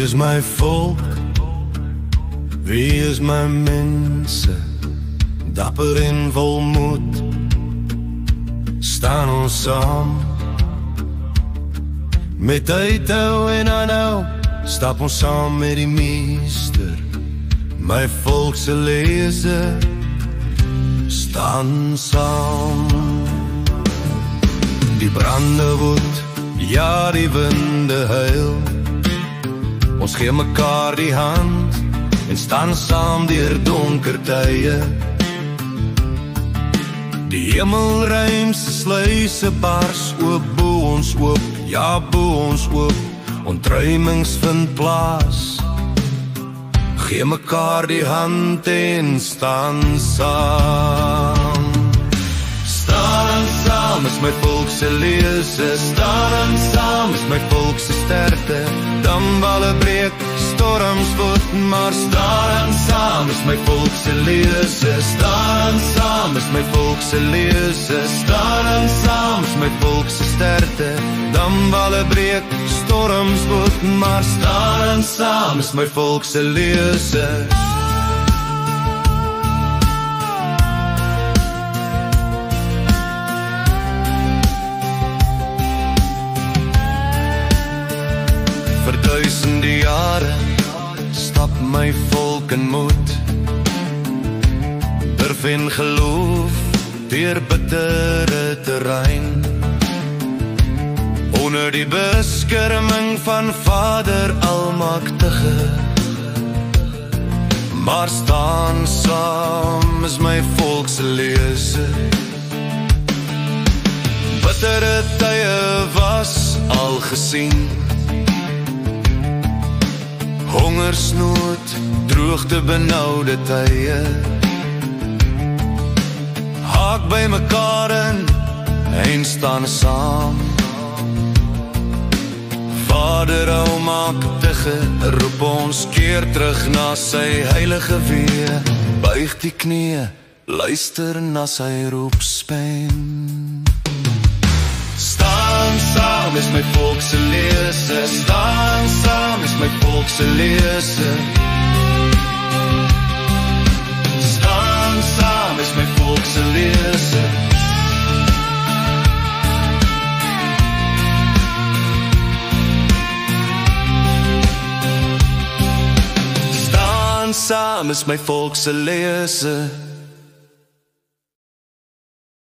is my volk? Wie is my mense? Dapper en volmoed staan ons saam. Met uithou en aanhou stap ons saam met die meester. My volk se lese staan saam. Die brande woed, ja die winde huil. Ons gee mekaar die hand en staan saam deur donker tye. Die hemelruimse sluise bars oop, bo ons oop, ja bo ons oop. Ontruimings vind plaas. Gee mekaar die hand en staan saam. Staan saam is my volk se lese. Staan saam is my volk se sterkte. Damwalle breek, storms woed, maar staan saam is my volk se lese. Staan saam is my volk se lese. Staan saam is my volk se sterkte. Damwalle breek, storms woed, maar staan saam is my volk se lese. Vir duisende jare stap my volk in moed, durf en geloof deur bittere terrein. Onder die beskerming van Vader Almagtige, maar staan saam is my volk se lese. Bittere tye was al gesien, hongersnood, droogte, benauwde tye. Haak by mekaar in en staan saam. Vader Almagtige roep ons keer terug na sy heilige weë. Buig die knieë, luister na sy roepstem. Staan saam is my volk se lese. Staan saam is my volk se lese. Staan saam is my volk se lese. Staan saam is my volk se lese.